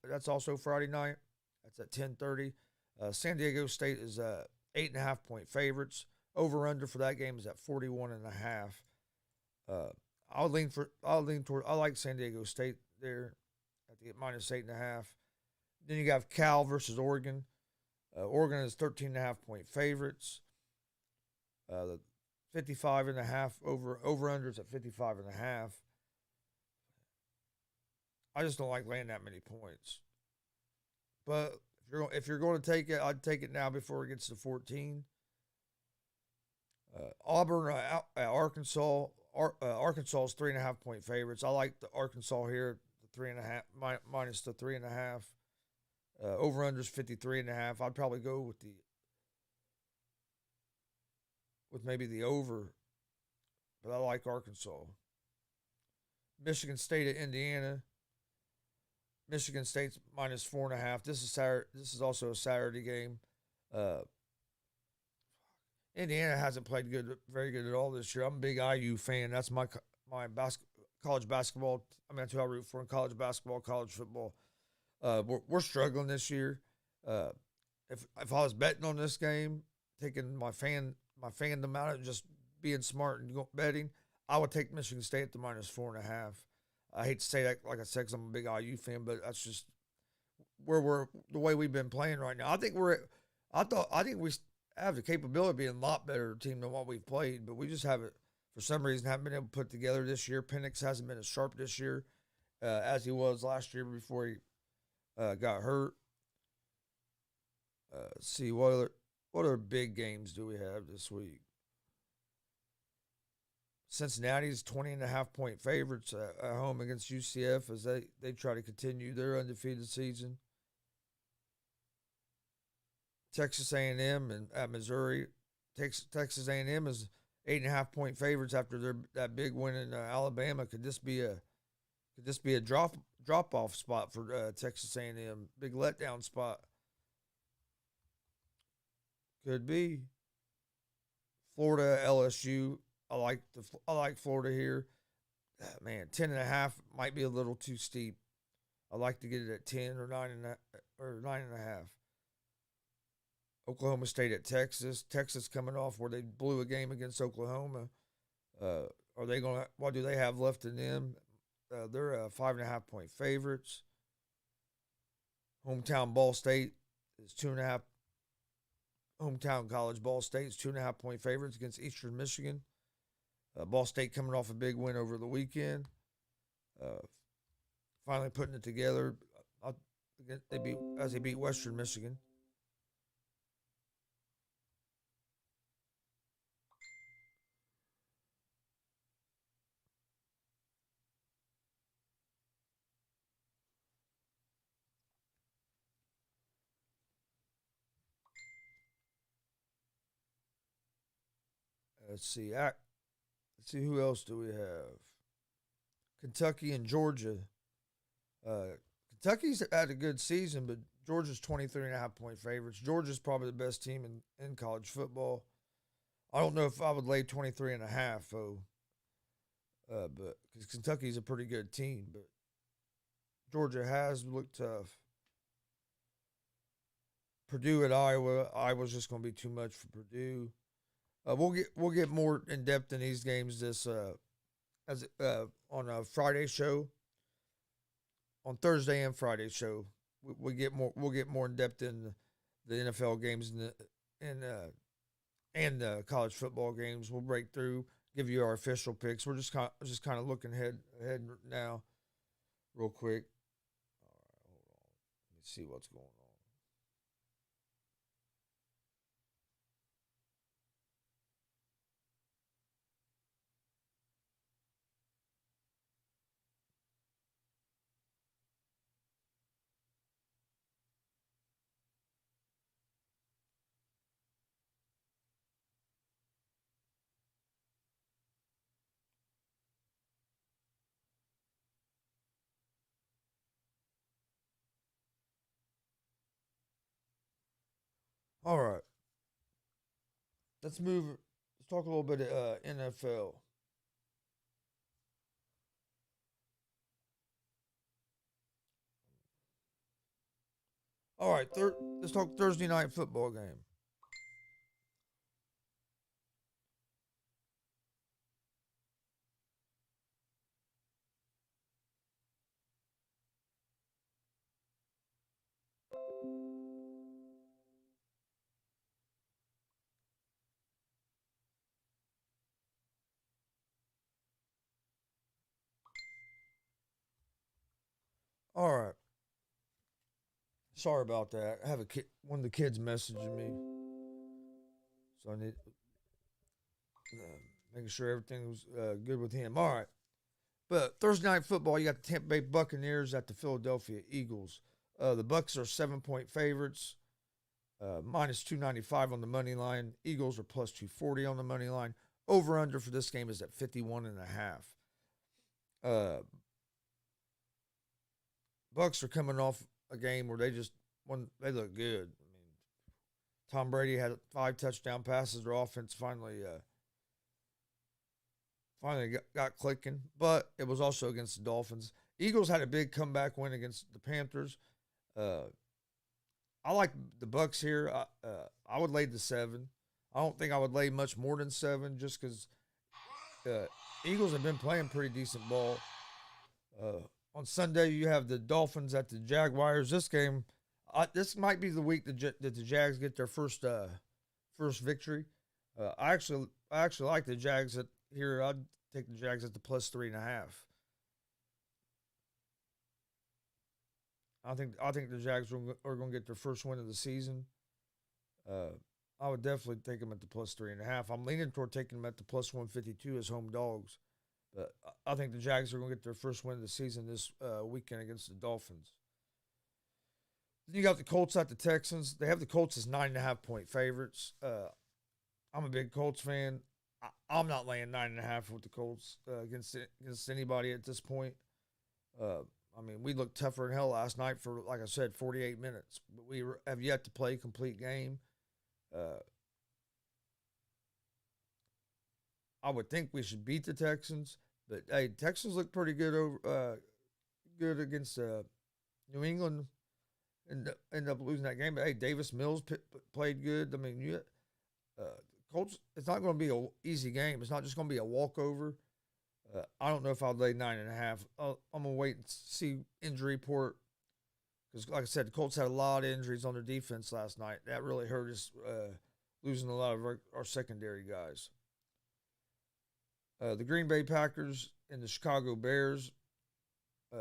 that's also Friday night. That's at 10:30. San Diego State is 8.5-point favorites. Over under for that game is at 41.5. I like San Diego State there at the minus 8.5. Then you have Cal versus Oregon. Oregon is 13.5-point favorites. The 55.5 over unders at 55.5. I just don't like laying that many points. But if you're going to take it, I'd take it now before it gets to 14. Auburn at Arkansas. Arkansas is 3.5-point favorites. I like the Arkansas here, the 3.5 minus the 3.5. Over under is 53.5. I'd probably go with maybe the over, but I like Arkansas. Michigan State at Indiana. Michigan State's minus 4.5. This is also a Saturday game. Indiana hasn't played very good at all this year. I'm a big IU fan. That's my college basketball. That's who I root for in college basketball, college football. We're struggling this year. If I was betting on this game, taking my fandom out and just being smart and betting, I would take Michigan State at the minus 4.5. I hate to say that, like I said, because I'm a big IU fan, but that's just the way we've been playing right now. I think we have the capability of being a lot better team than what we've played, but we just haven't, for some reason, haven't been able to put together this year. Penix hasn't been as sharp this year as he was last year before he got hurt. Let's see, what other big games do we have this week? Cincinnati's 20.5-point favorites at home against UCF as they try to continue their undefeated season. Texas A&M and at Missouri. Texas A&M is 8.5-point favorites after that big win in Alabama. Could this be a drop off spot for Texas A&M? Big letdown spot. Could be. Florida LSU. I like Florida here. Man, 10.5 might be a little too steep. I like to get it at 10 or 9.5. Oklahoma State at Texas. Texas coming off where they blew a game against Oklahoma. What do they have left in them? They're 5.5-point favorites. Hometown Ball State is 2.5. Hometown college Ball State is 2.5-point favorites against Eastern Michigan. Ball State coming off a big win over the weekend. Finally putting it together. They beat Western Michigan. Let's see who else do we have. Kentucky and Georgia. Kentucky's had a good season, but Georgia's 23.5-point favorites. Georgia's probably the best team in college football. I don't know if I would lay 23.5 though, but because Kentucky's a pretty good team, but Georgia has looked tough. Purdue at Iowa. Iowa's just going to be too much for Purdue. We'll get more in depth in these games on a Friday show, on Thursday and Friday show. We'll get more in depth in the NFL games and the college football games. We'll break through, give you our official picks. We're just kind of looking ahead now, real quick. All right, hold on. Let me see what's going on. All right. Let's talk a little bit of NFL. All right, let's talk Thursday night football game. All right. Sorry about that. I have one of the kids messaging me, so I need making sure everything was good with him. All right, but Thursday night football, you got the Tampa Bay Buccaneers at the Philadelphia Eagles. The Bucs are 7-point favorites, minus 295 on the money line. Eagles are plus 240 on the money line. Over under for this game is at 51.5. Bucs are coming off a game where they look good. I mean, Tom Brady had 5 touchdown passes. Their offense finally got clicking, but it was also against the Dolphins. Eagles had a big comeback win against the Panthers. I like the Bucs here. I would lay the 7. I don't think I would lay much more than 7 just because Eagles have been playing pretty decent ball. On Sunday, you have the Dolphins at the Jaguars. This game, this might be the week that the Jags get their first victory. I actually like the Jags here. I'd take the Jags at the plus 3.5. I think the Jags are going to get their first win of the season. I would definitely take them at the plus 3.5. I'm leaning toward taking them at the plus 152 as home dogs. But I think the Jags are going to get their first win of the season this weekend against the Dolphins. Then you got the Colts at the Texans. They have the Colts as 9.5-point favorites. I'm a big Colts fan. I'm not laying 9.5 with the Colts against anybody at this point. I mean, we looked tougher than hell last night for, like I said, 48 minutes. But we have yet to play a complete game. I would think we should beat the Texans, but hey, Texans look pretty good good against New England, and end up losing that game. But hey, Davis Mills played good. I mean, Colts. It's not going to be an easy game. It's not just going to be a walkover. I don't know if I'll lay 9.5. I'm gonna wait and see injury report because, like I said, the Colts had a lot of injuries on their defense last night. That really hurt us, losing a lot of our secondary guys. The Green Bay Packers and the Chicago Bears. They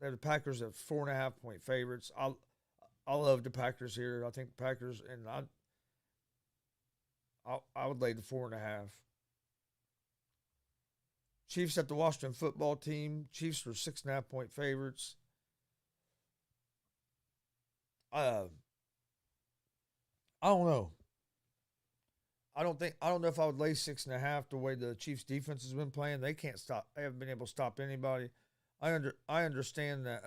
have the Packers at 4.5-point favorites. I love the Packers here. I think the Packers, and I would lay the 4.5. Chiefs at the Washington Football Team. Chiefs are 6.5-point favorites. I don't know. I don't know if I would lay 6.5 the way the Chiefs defense has been playing. They can't stop. They haven't been able to stop anybody. I understand that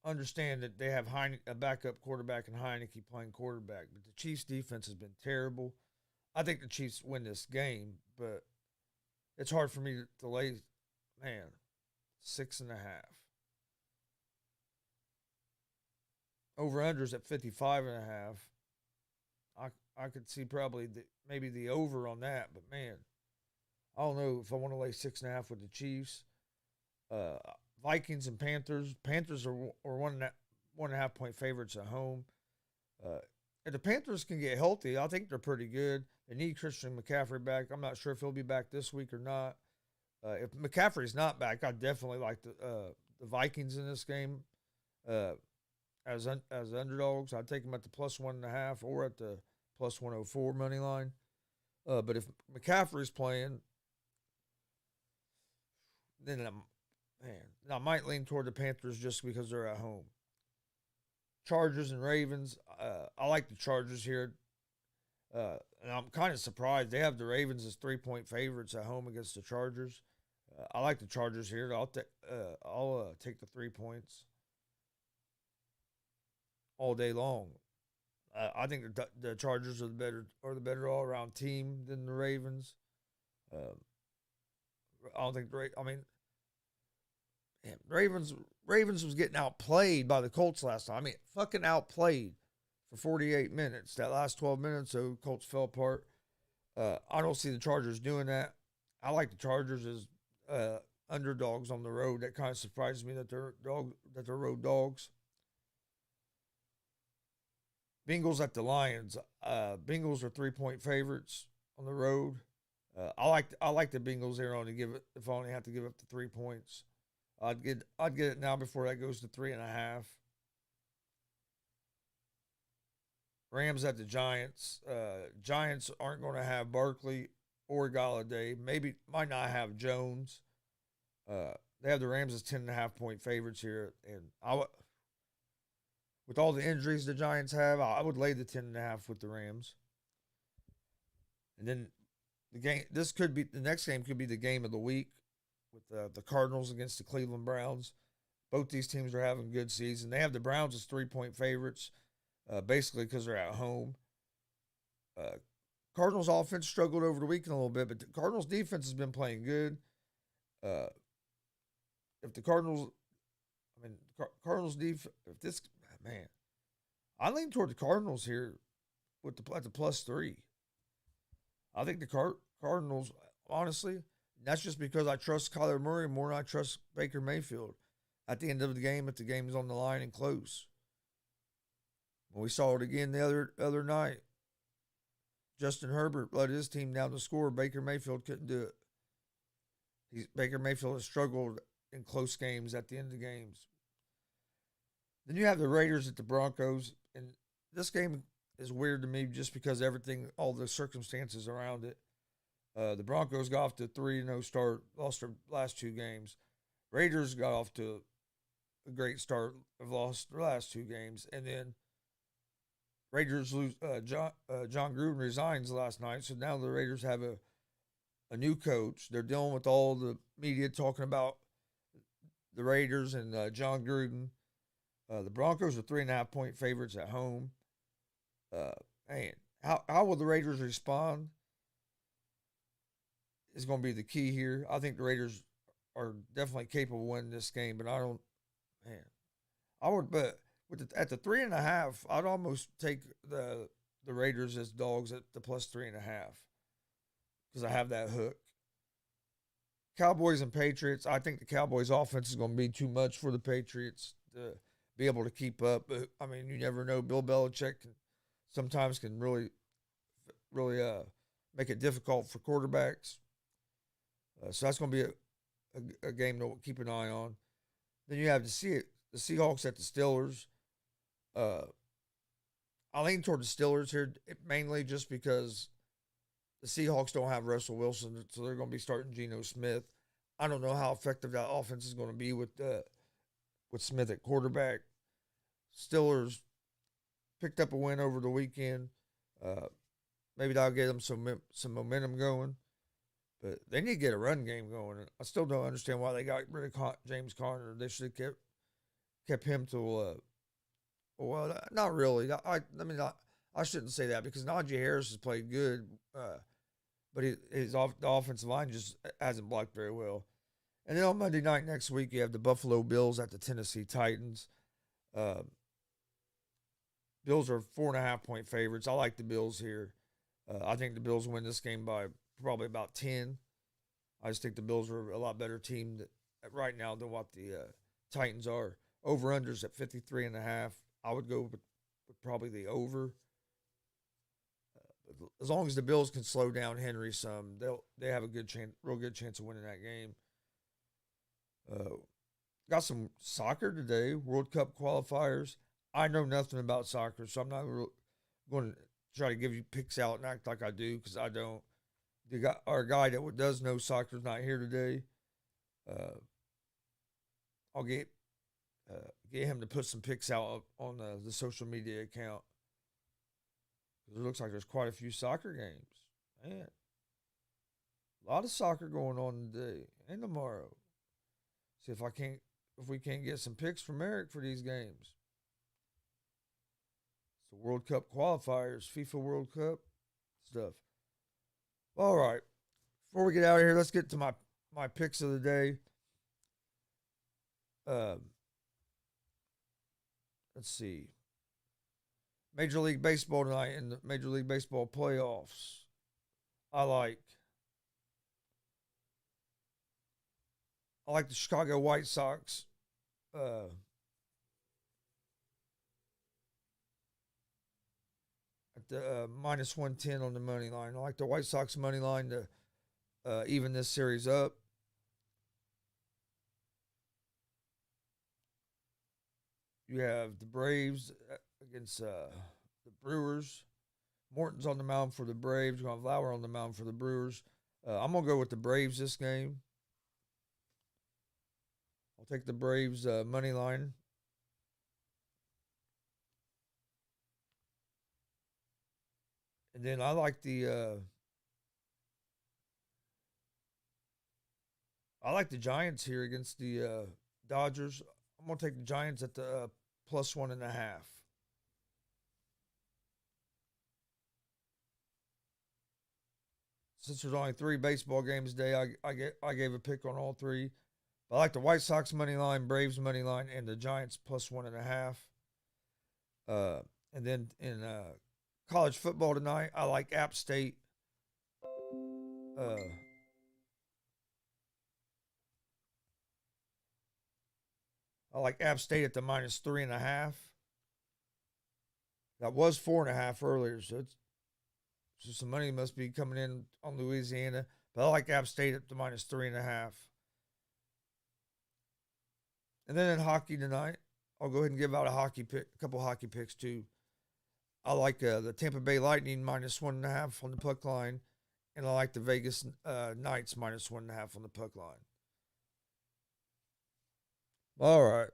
understand that they have a backup quarterback and Heineke playing quarterback, but the Chiefs defense has been terrible. I think the Chiefs win this game, but it's hard for me to lay, 6.5. Over-unders at 55.5. I could see probably maybe the over on that, but man, I don't know if I want to lay 6.5 with the Chiefs. Vikings and Panthers. Panthers are 1.5-point favorites at home. If the Panthers can get healthy, I think they're pretty good. They need Christian McCaffrey back. I'm not sure if he'll be back this week or not. If McCaffrey's not back, I definitely like the Vikings in this game as underdogs. I'd take them at the plus 1.5 or at the plus 104 money line. But if McCaffrey's playing, then I might lean toward the Panthers just because they're at home. Chargers and Ravens. I like the Chargers here. And I'm kind of surprised. They have the Ravens as 3-point favorites at home against the Chargers. I like the Chargers here. I'll take the 3 points all day long. I think the Chargers are the better all around team than the Ravens. I don't think Ravens was getting outplayed by the Colts last time. I mean, fucking outplayed for 48 minutes. That last 12 minutes, so Colts fell apart. I don't see the Chargers doing that. I like the Chargers as underdogs on the road. That kind of surprises me that they're road dogs. Bengals at the Lions. Bengals are 3-point favorites on the road. I like the Bengals here if I only have to give up the 3 points. I'd get it now before that goes to 3.5. Rams at the Giants. Giants aren't going to have Barkley or Galladay. Might not have Jones. They have the Rams as 10.5-point favorites here, and with all the injuries the Giants have, I would lay the 10.5 with the Rams. And then the next game could be the game of the week with the Cardinals against the Cleveland Browns. Both these teams are having a good season. They have the Browns as 3-point favorites, basically because they're at home. Cardinals offense struggled over the weekend a little bit, but the Cardinals defense has been playing good. If the Cardinals defense, I lean toward the Cardinals here at the plus 3. I think the Cardinals, honestly, that's just because I trust Kyler Murray more than I trust Baker Mayfield. At the end of the game, if the game is on the line and close. We saw it again the other night. Justin Herbert let his team down to score. Baker Mayfield couldn't do it. Baker Mayfield has struggled in close games at the end of the games. Then you have the Raiders at the Broncos, and this game is weird to me just because everything, all the circumstances around it. The Broncos got off to a 3-0 start, lost their last 2 games. Raiders got off to a great start, have lost their last 2 games, and then Raiders lose. John Gruden resigns last night, so now the Raiders have a new coach. They're dealing with all the media talking about the Raiders and John Gruden. The Broncos are 3.5-point favorites at home. Man, how will the Raiders respond is going to be the key here. I think the Raiders are definitely capable of winning this game, but I would, but at the 3.5, I'd almost take the Raiders as dogs at the plus 3.5 because I have that hook. Cowboys and Patriots. I think the Cowboys' offense is going to be too much for the Patriots to be able to keep up. But I mean, you never know. Bill Belichick sometimes can really make it difficult for quarterbacks. So that's going to be a game to keep an eye on. Then you have the Seahawks at the Steelers. I lean toward the Steelers here mainly just because the Seahawks don't have Russell Wilson, so they're going to be starting Geno Smith. I don't know how effective that offense is going to be with Smith at quarterback. Steelers picked up a win over the weekend. Maybe that'll get them some momentum going. But they need to get a run game going. I still don't understand why they got rid of James Conner. They should have kept him till well, not really. I shouldn't say that because Najee Harris has played good, but the offensive line just hasn't blocked very well. And then on Monday night next week, you have the Buffalo Bills at the Tennessee Titans. Bills are 4.5-point favorites. I like the Bills here. I think the Bills win this game by probably about 10. I just think the Bills are a lot better team right now than what the Titans are. Over-unders at 53.5. I would go with probably the over. As long as the Bills can slow down Henry some, they have a real good chance of winning that game. Got some soccer today, World Cup qualifiers. I know nothing about soccer, so I'm not going to try to give you picks out and act like I do because I don't. Our guy that does know soccer is not here today. I'll get him to put some picks out on the social media account. It looks like there's quite a few soccer games. Man, a lot of soccer going on today and tomorrow. See if we can't get some picks from Eric for these games. So World Cup qualifiers, FIFA World Cup stuff. All right. Before we get out of here, let's get to my picks of the day. Let's see. Major League Baseball tonight in the Major League Baseball playoffs. I like the Chicago White Sox. At the minus 110 on the money line. I like the White Sox money line to even this series up. You have the Braves against the Brewers. Morton's on the mound for the Braves. You're going to have Lauer on the mound for the Brewers. I'm going to go with the Braves this game. I'll take the Braves money line. And then I like the Giants here against the Dodgers. I'm going to take the Giants at the plus 1.5. Since there's only 3 baseball games a day, I gave a pick on all 3. But I like the White Sox money line, Braves money line, and the Giants plus 1.5. And then in college football tonight, I like App State. I like App State at the minus 3.5. That was 4.5 earlier, so some money must be coming in on Louisiana. But I like App State at the minus 3.5. And then in hockey tonight, I'll go ahead and give out a couple hockey picks too. I like the Tampa Bay Lightning -1.5 on the puck line, and I like the Vegas Knights -1.5 on the puck line. All right.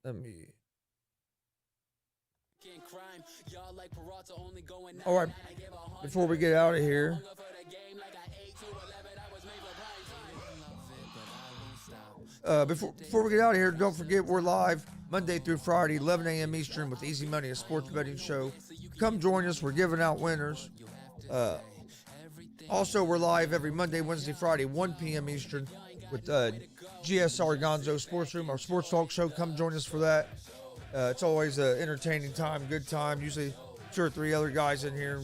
Let me. All right. Before we get out of here, before we get out of here, don't forget we're live Monday through Friday, 11 a.m. Eastern with Easy Money, a sports betting show. Come join us. We're giving out winners. Also, we're live every Monday, Wednesday, Friday, 1 p.m. Eastern with GSR Gonzo Sports Room, our sports talk show. Come join us for that. It's always an entertaining time, good time. Usually 2 or 3 other guys in here,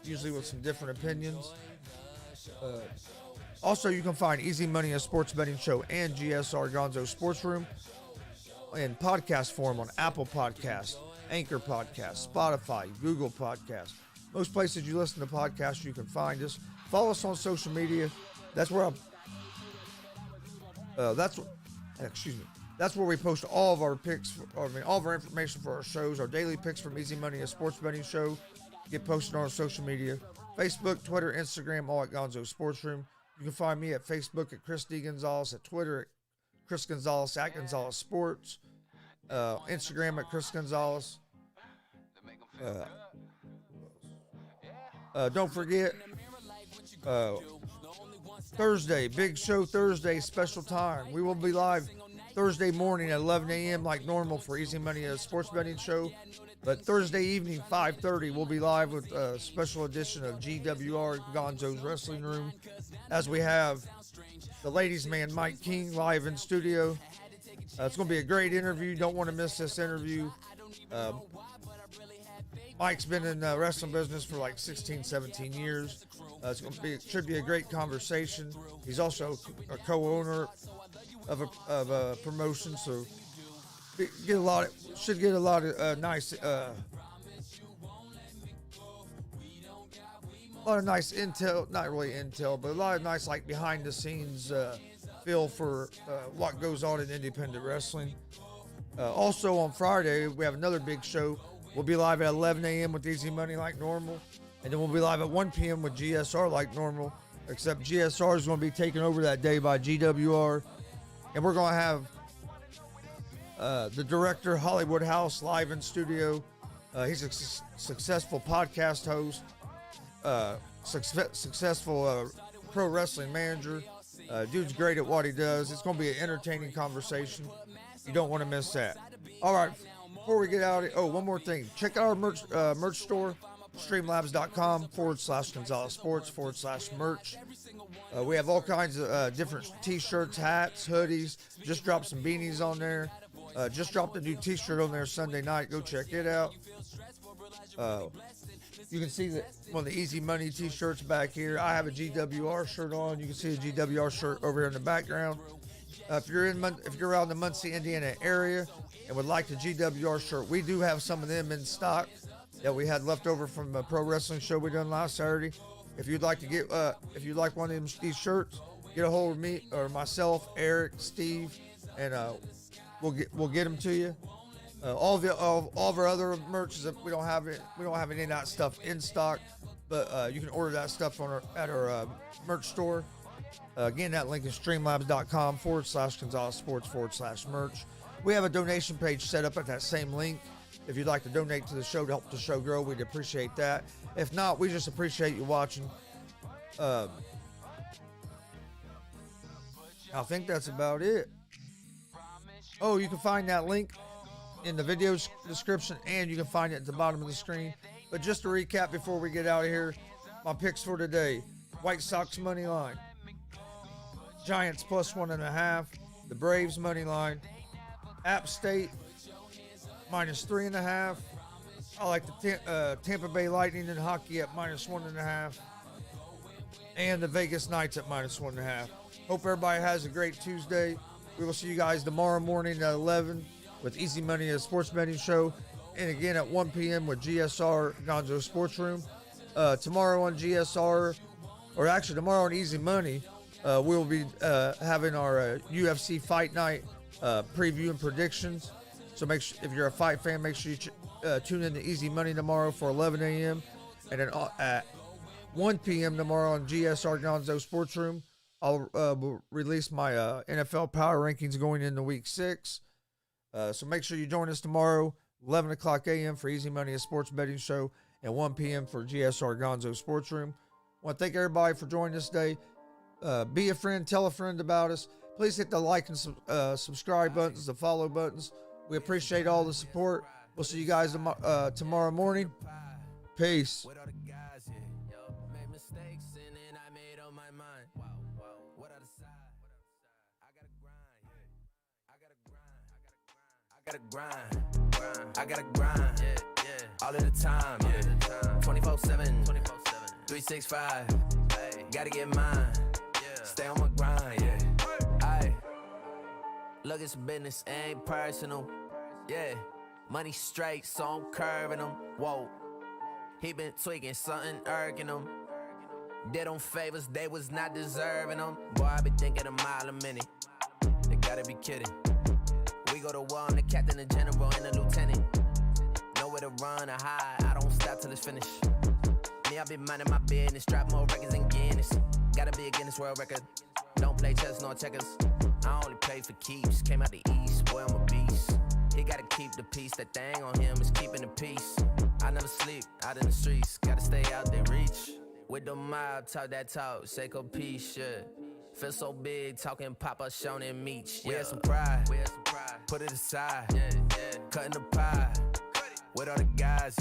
usually with some different opinions. Also, you can find Easy Money, a sports betting show, and GSR Gonzo Sports Room in podcast form on Apple Podcasts, Anchor Podcasts, Spotify, Google Podcasts. Most places you listen to podcasts, you can find us. Follow us on social media. That's where that's where we post all of our picks. All of our information for our shows. Our daily picks from Easy Money, a sports betting show, get posted on our social media: Facebook, Twitter, Instagram, all at Gonzo Sports Room. You can find me at Facebook at Chris D. Gonzalez, at Twitter at Chris Gonzalez, at Gonzalez Sports, Instagram at Chris Gonzalez. Don't forget, Thursday, Big Show Thursday, special time. We will be live Thursday morning at 11 a.m. like normal for Easy Money, a sports betting show. But Thursday evening, 5:30, we'll be live with a special edition of GWR, Gonzo's Wrestling Room, as we have the ladies' man, Mike King, live in studio. It's going to be a great interview. Don't want to miss this interview. Mike's been in the wrestling business for like 16, 17 years. It should be a great conversation. He's also a co-owner of a promotion, so should get a lot of nice intel, not really intel, but a lot of nice like behind the scenes feel for what goes on in independent wrestling. Also on Friday we have another big show. We'll be live at 11 a.m. with Easy Money like normal, and then we'll be live at 1 p.m. with GSR like normal, except GSR is going to be taken over that day by GWR, and we're going to have the director, Hollywood House, live in studio. He's a successful podcast host, successful pro wrestling manager. Dude's great at what he does. It's going to be an entertaining conversation. You don't want to miss that. All right, before we get out, one more thing. Check out our merch store, streamlabs.com/Gonzalez Sports/merch. We have all kinds of different t-shirts, hats, hoodies. Just dropped some beanies on there. Just dropped a new t-shirt on there Sunday night. Go check it out. You can see one of the Easy Money t-shirts back here. I have a GWR shirt on. You can see a GWR shirt over here in the background. If you're around the Muncie, Indiana area and would like the GWR shirt, we do have some of them in stock that we had left over from a pro wrestling show we done last Saturday. If you'd like to get, if you'd like one of these shirts, get a hold of me or myself, Eric, Steve, and we'll get them to you. All of our other merch is we don't have any of that stuff in stock, but you can order that stuff at our merch store. Again, that link is streamlabs.com/Gonzalez Sports/merch. We have a donation page set up at that same link. If you'd like to donate to the show to help the show grow, we'd appreciate that. If not, we just appreciate you watching. I think that's about it. Oh, you can find that link in the video description, and you can find it at the bottom of the screen. But just to recap before we get out of here, my picks for today: White Sox money line, Giants +1.5, the Braves money line, App State -3.5. I like the Tampa Bay Lightning in hockey at -1.5, and the Vegas Knights at -1.5. Hope everybody has a great Tuesday. We will see you guys tomorrow morning at 11 with Easy Money, a sports betting show, and again at 1 p.m. with GSR Gonzo Sports Room. Tomorrow on GSR, or actually tomorrow on Easy Money, we'll be having our UFC Fight Night preview and predictions. So make sure, if you're a fight fan, make sure you tune in to Easy Money tomorrow for 11 a.m. And then at 1 p.m. tomorrow on GSR Gonzo Sports Room, I'll release my NFL power rankings going into Week 6. So make sure you join us tomorrow, 11 o'clock a.m. for Easy Money, a sports betting show, and 1 p.m. for GSR Gonzo Sports Room. I want to thank everybody for joining us today. Be a friend, tell a friend about us. Please hit the like and subscribe buttons, the follow buttons. We appreciate all the support. We'll see you guys tomorrow morning. Peace. I gotta grind, all of the time, 24/7, 365, gotta get mine, stay on my grind, look, it's business, ain't personal, money straight, so I'm curving them, whoa, he been tweaking, something irking him, did them favors, they was not deserving them, boy, I be thinking a mile a minute, they gotta be kidding. We go to war, I'm the captain, the general, and the lieutenant. Nowhere to run or hide, I don't stop till it's finished. Me, I be minding my business, drop more records than Guinness. Gotta be a Guinness World Record. Don't play chess nor checkers. I only play for keeps. Came out the east, boy, I'm a beast. He gotta keep the peace, that thing on him is keeping the peace. I never sleep, out in the streets, gotta stay out there, reach. With the mob, talk that talk, Seiko peace, Feel so big, talking Papa, Shonen Meech. We had some pride, put it aside, cutting the pie, with all the guys,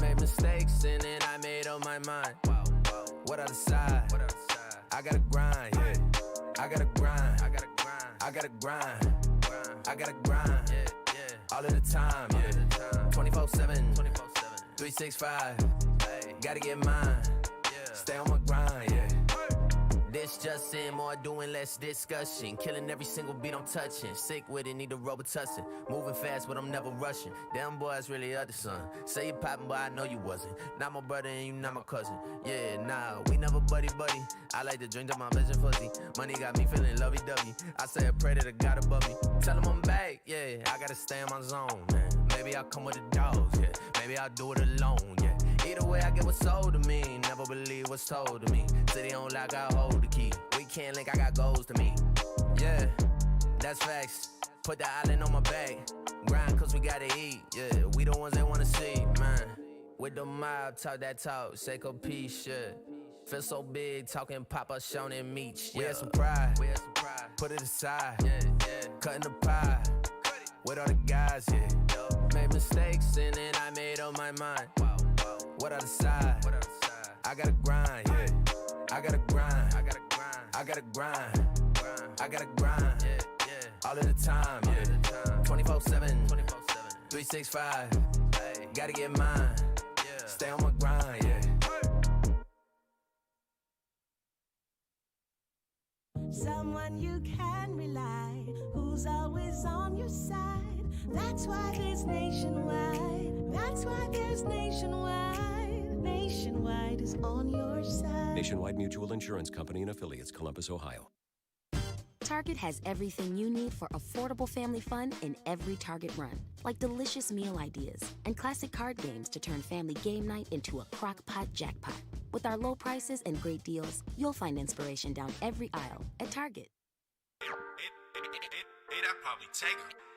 Made mistakes and then I made up my mind. What other side? I gotta grind, I gotta grind, I gotta grind, I gotta grind, all of the time, 24/7, 365, gotta get mine, stay on my grind, This just in, more doing, less discussion. Killing every single beat I'm touching. Sick with it, need a Robitussin. Moving fast, but I'm never rushing. Damn boy, it's really other son. Say you poppin', but I know you wasn't. Not my brother and you not my cousin. Yeah, nah, we never buddy. I like to drink up my vision fuzzy. Money got me feeling lovey-dovey. I say a prayer to the God above me. Tell him I'm back, I gotta stay in my zone, man. Maybe I'll come with the dogs, Maybe I'll do it alone, Either way, I get what's sold to me. Never believe what's told to me. City on lock, I hold the key. We can't link, I got goals to meet. That's facts. Put the island on my back. Grind cause we gotta eat. We the ones they wanna see, man. With the mob, talk that talk. Seiko peace, Feel so big, talking Papa, Shonen Meech. We had some pride. Put it aside. Cutting the pie. With all the guys, Made mistakes and then I made up my mind. What other side? I gotta grind, I gotta grind, I gotta grind, I gotta grind, I gotta grind, all of the time, 24/7, 365, gotta get mine, stay on my grind, Someone you can rely, who's always on your side. That's why there's Nationwide. That's why there's Nationwide. Nationwide is on your side. Nationwide Mutual Insurance Company and Affiliates, Columbus, Ohio. Target has everything you need for affordable family fun in every Target run. Like delicious meal ideas and classic card games to turn family game night into a crock-pot jackpot. With our low prices and great deals, you'll find inspiration down every aisle at Target. That'd probably take her.